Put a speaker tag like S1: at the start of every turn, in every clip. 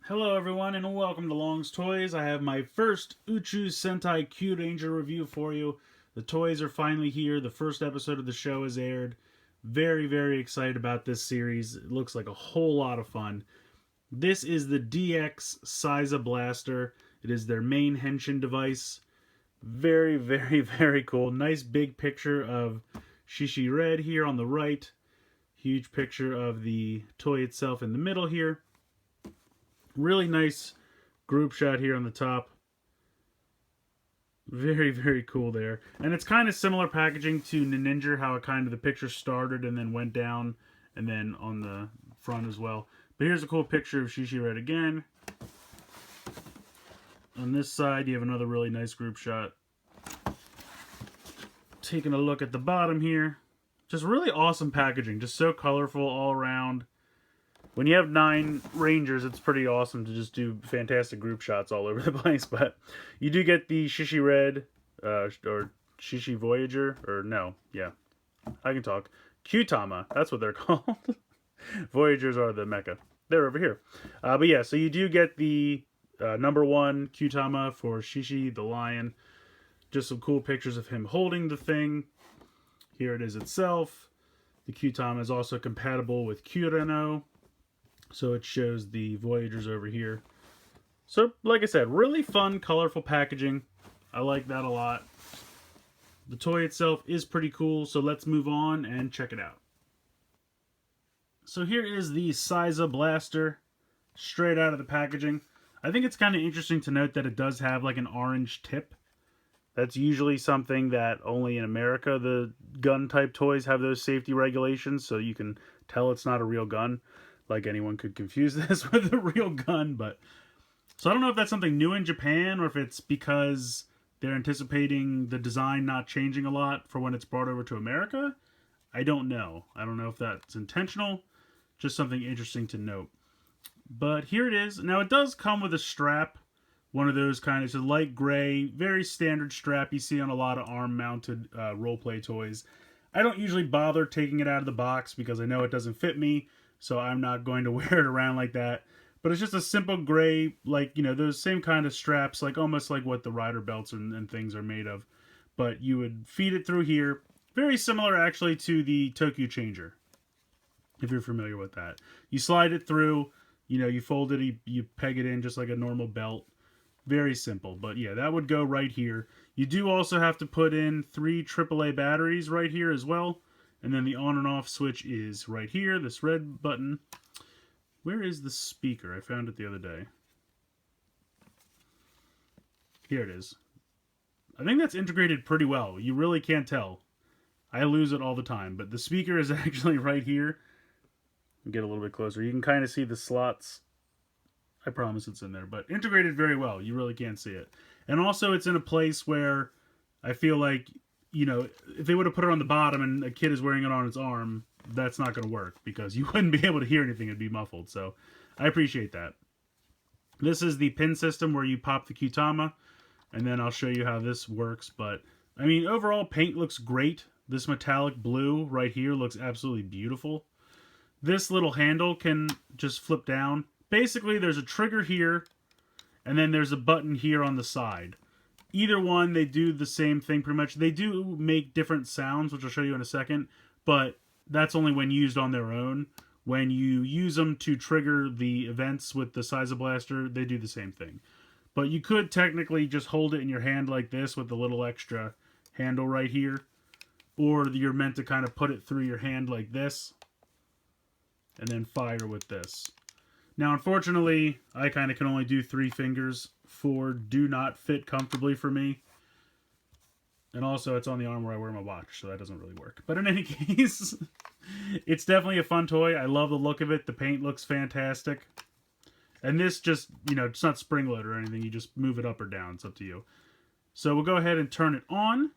S1: Hello everyone and welcome to Long's Toys. I have my first Uchu Sentai Kyuranger review for you. The toys are finally here. The first episode of the show is aired. Very excited about this series. It looks like a whole lot of fun. This is the DX Seiza Blaster. It is their main Henshin device. Very cool. Nice big picture of Shishi Red here on the right. Huge picture of the toy itself in the middle here. Really nice group shot here on the top. Very cool there. And it's kind of similar packaging to Ninja, how it kind of the picture started and then went down and then on the front as well. But here's a cool picture of Shishi Red again. On this side, you have another really nice group shot. Taking a look at the bottom here. Just really awesome packaging. Just so colorful all around. When you have 9 Rangers, it's pretty awesome to just do fantastic group shots all over the place. But you do get the Shishi Red, or Shishi Voyager, or no, yeah, I can talk. Qtama, that's what they're called. Voyagers are the mecha. They're over here. But yeah, so you do get the number 1 Qtama for Shishi, the lion. Just some cool pictures of him holding the thing. Here it is itself. The Qtama is also compatible with Kureno. So it shows the Voyagers over here. So, like I said, really fun, colorful packaging. I like that a lot. The toy itself is pretty cool, so let's move on and check it out. So here is the Seiza Blaster, straight out of the packaging. I think it's kind of interesting to note that it does have like an orange tip. That's usually something that only in America the gun type toys have those safety regulations, so you can tell it's not a real gun. Like anyone could confuse this with a real gun, but... So I don't know if that's something new in Japan, or if it's because they're anticipating the design not changing a lot for when it's brought over to America. I don't know. I don't know if that's intentional. Just something interesting to note. But here it is. Now it does come with a strap. One of those kind of, it's a light gray, very standard strap you see on a lot of arm-mounted role-play toys. I don't usually bother taking it out of the box because I know it doesn't fit me. So I'm not going to wear it around like that. But it's just a simple gray, like, you know, those same kind of straps, like almost like what the rider belts and things are made of. But you would feed it through here. Very similar, actually, to the Tokyo Changer, if you're familiar with that. You slide it through, you know, you fold it, you peg it in just like a normal belt. Very simple. But yeah, that would go right here. You do also have to put in 3 AAA batteries right here as well. And then the on and off switch is right here, this red button. Where is the speaker? I found it the other day. Here it is. I think that's integrated pretty well. You really can't tell. I lose it all the time, but the speaker is actually right here. Get a little bit closer. You can kind of see the slots. I promise it's in there, but integrated very well. You really can't see it. And also it's in a place where I feel like, you know, if they would have put it on the bottom and a kid is wearing it on his arm, that's not going to work because you wouldn't be able to hear anything. It'd be muffled. So I appreciate that. This is the pin system where you pop the Qtama, and then I'll show you how this works. But, I mean, overall, paint looks great. This metallic blue right here looks absolutely beautiful. This little handle can just flip down. Basically, there's a trigger here, and then there's a button here on the side. Either one, they do the same thing pretty much. They do make different sounds, which I'll show you in a second, but that's only when used on their own. When you use them to trigger the events with the Seiza Blaster, they do the same thing. But you could technically just hold it in your hand like this with the little extra handle right here. Or you're meant to kind of put it through your hand like this and then fire with this. Now, unfortunately, I kind of can only do 3 fingers. 4 do not fit comfortably for me. And also, it's on the arm where I wear my watch, so that doesn't really work. But in any case, it's definitely a fun toy. I love the look of it. The paint looks fantastic. And this just, you know, it's not spring-loaded or anything. You just move it up or down. It's up to you. So we'll go ahead and turn it on.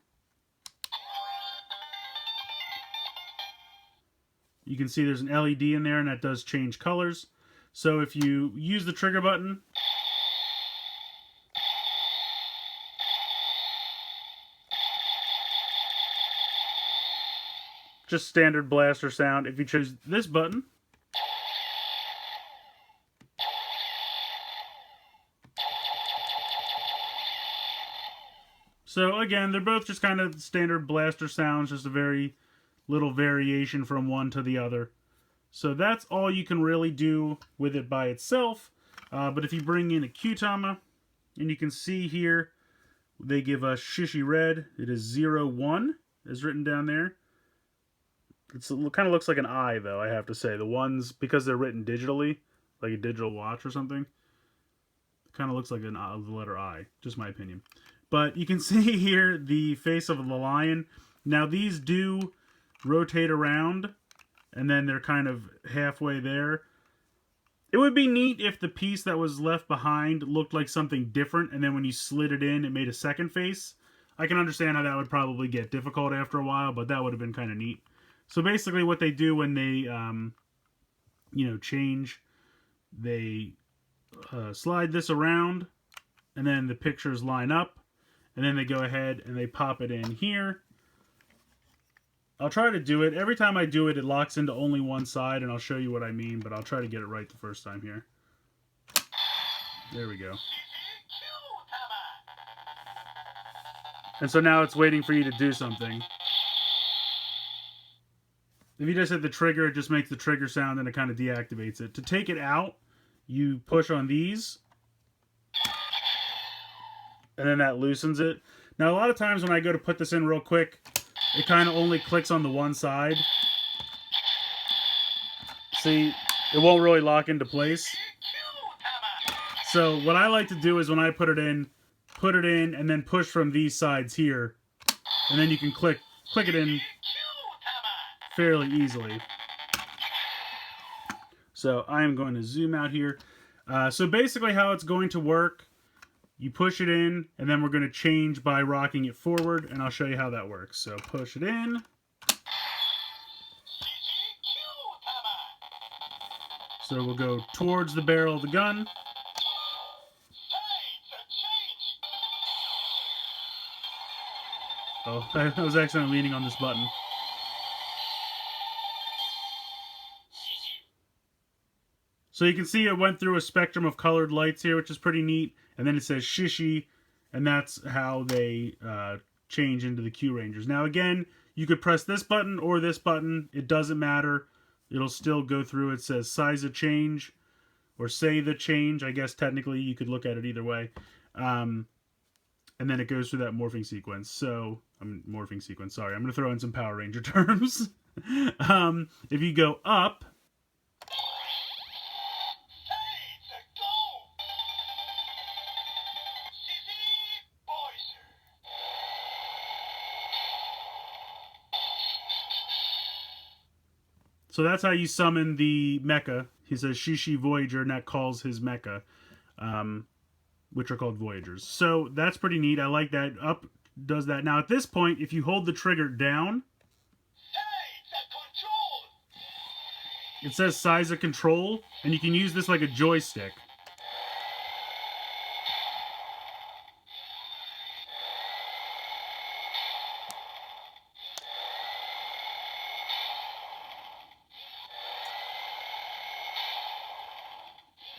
S1: You can see there's an LED in there, and that does change colors. So if you use the trigger button, just standard blaster sound. If you choose this button, So again, they're both just kind of standard blaster sounds, just a very little variation from one to the other. So that's all you can really do with it by itself. But if you bring in a Q-Tama, and you can see here, they give us Shishi Red. It is 01, as written down there. It kind of looks like an eye, though, I have to say. The ones, because they're written digitally, like a digital watch or something, it kind of looks like the letter I, just my opinion. But you can see here the face of the lion. Now, these do rotate around, and then they're kind of halfway there. It would be neat if the piece that was left behind looked like something different, and then when you slid it in, it made a second face. I can understand how that would probably get difficult after a while, but that would have been kind of neat. So basically what they do when they, change, they slide this around, and then the pictures line up, and then they go ahead and they pop it in here. I'll try to do it. Every time I do it, it locks into only one side, and I'll show you what I mean, but I'll try to get it right the first time here. There we go. And so now it's waiting for you to do something. If you just hit the trigger, it just makes the trigger sound and it kind of deactivates it. To take it out, you push on these, and then that loosens it. Now, a lot of times when I go to put this in real quick, it kind of only clicks on the one side. See, it won't really lock into place. So what I like to do is when I put it in, and then push from these sides here, and then you can click it in fairly easily. So I am going to zoom out here. So basically how it's going to work, you push it in, and then we're going to change by rocking it forward, and I'll show you how that works. So push it in. So we'll go towards the barrel of the gun. Oh, I was accidentally leaning on this button. So you can see it went through a spectrum of colored lights here, which is pretty neat. And then it says Shishi, and that's how they change into the Kyurangers. Now again, you could press this button or this button. It doesn't matter. It'll still go through. It says Seiza change, or say the change. I guess technically you could look at it either way. And then it goes through that morphing sequence. So, morphing sequence, sorry. I'm going to throw in some Power Ranger terms. If you go up, so that's how you summon the mecha. He says Shishi Voyager, and that calls his mecha, which are called Voyagers. So that's pretty neat. I like that. Up does that. Now at this point, if you hold the trigger down, it says Seiza Control, and you can use this like a joystick.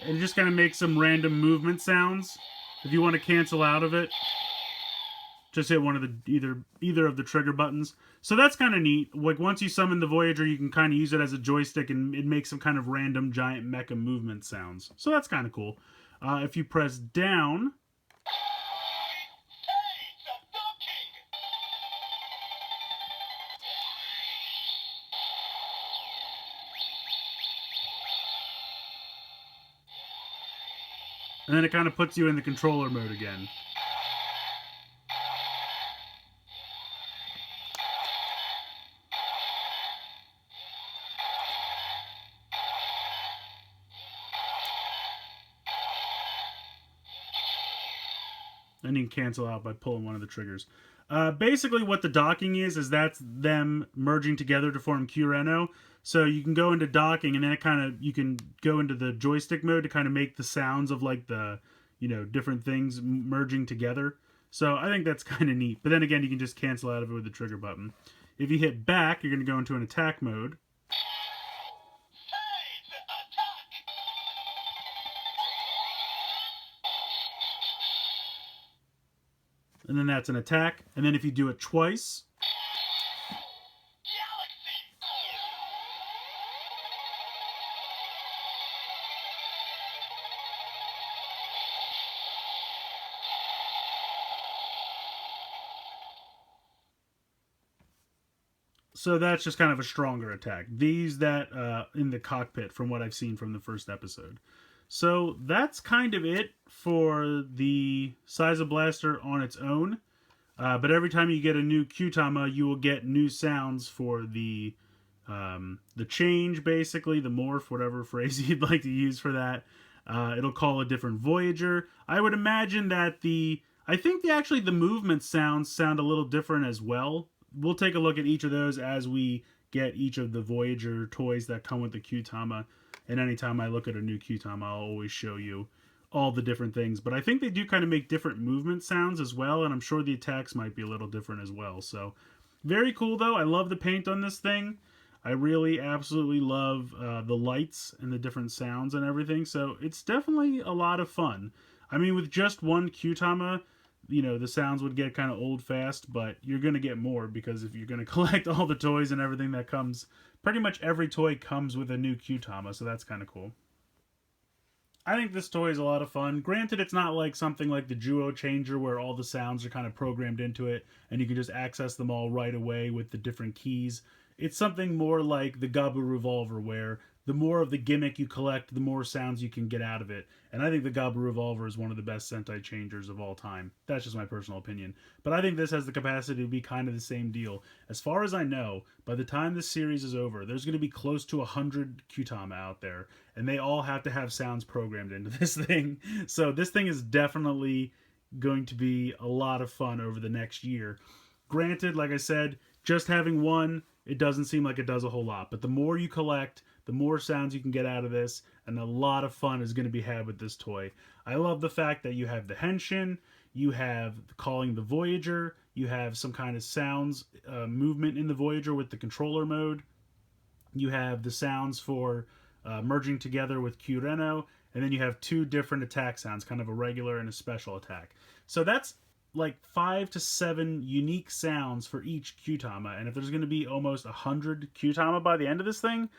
S1: And it just kind of makes some random movement sounds. If you want to cancel out of it, just hit one of the either of the trigger buttons. So that's kind of neat. Like once you summon the Voyager, you can kind of use it as a joystick, and it makes some kind of random giant mecha movement sounds. So that's kind of cool. If you press down, and then it kind of puts you in the controller mode again. And you can cancel out by pulling one of the triggers. Basically what the docking is that's them merging together to form Kyureno. So you can go into docking, and then it kind of, you can go into the joystick mode to kind of make the sounds of like the, different things merging together. So I think that's kind of neat. But then again, you can just cancel out of it with the trigger button. If you hit back, you're going to go into an attack mode. and then that's an attack. And then if you do it twice, so that's just kind of a stronger attack. These that in the cockpit, from what I've seen from the first episode. So that's kind of it for the Seiza Blaster on its own. But every time you get a new Kyutama, you will get new sounds for the change, basically, the morph, whatever phrase you'd like to use for that. It'll call a different Voyager. I would imagine that I think actually the movement sounds sound a little different as well. We'll take a look at each of those as we get each of the Voyager toys that come with the Kyutama. And anytime I look at a new Kyutama, I'll always show you all the different things. But I think they do kind of make different movement sounds as well, and I'm sure the attacks might be a little different as well. So, very cool though. I love the paint on this thing. I really absolutely love the lights and the different sounds and everything. So, it's definitely a lot of fun. I mean, with just one Kyutama, you know, the sounds would get kind of old fast, but you're going to get more because if you're going to collect all the toys and everything that comes, pretty much every toy comes with a new Kyutama, so that's kind of cool. I think this toy is a lot of fun. Granted, it's not like something like the Juo Changer where all the sounds are kind of programmed into it and you can just access them all right away with the different keys. It's something more like the Gabu Revolver where the more of the gimmick you collect, the more sounds you can get out of it. And I think the Gabu Revolver is one of the best Sentai Changers of all time. That's just my personal opinion. But I think this has the capacity to be kind of the same deal. As far as I know, by the time this series is over, there's going to be close to 100 Kyutama out there. And they all have to have sounds programmed into this thing. So this thing is definitely going to be a lot of fun over the next year. Granted, like I said, just having one, it doesn't seem like it does a whole lot. But the more you collect, the more sounds you can get out of this, and a lot of fun is going to be had with this toy. I love the fact that you have the Henshin, you have calling the Voyager, you have some kind of sounds movement in the Voyager with the controller mode, you have the sounds for merging together with Kyureno, and then you have two different attack sounds, kind of a regular and a special attack. So that's like 5 to 7 unique sounds for each Kyutama, and if there's going to be almost 100 Kyutama by the end of this thing,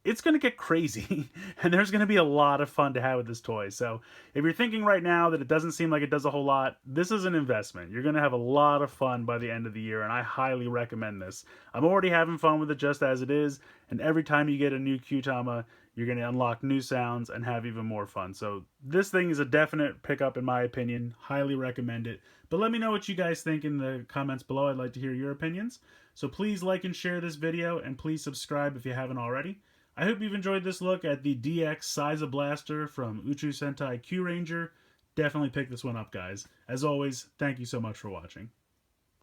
S1: it's going to get crazy, and there's going to be a lot of fun to have with this toy. So if you're thinking right now that it doesn't seem like it does a whole lot, this is an investment. You're going to have a lot of fun by the end of the year, and I highly recommend this. I'm already having fun with it just as it is, and every time you get a new Kyutama, you're going to unlock new sounds and have even more fun. So this thing is a definite pickup in my opinion. Highly recommend it. But let me know what you guys think in the comments below. I'd like to hear your opinions. So please like and share this video, and please subscribe if you haven't already. I hope you've enjoyed this look at the DX Seiza Blaster from Uchu Sentai Kyuranger. Definitely pick this one up, guys. As always, thank you so much for watching.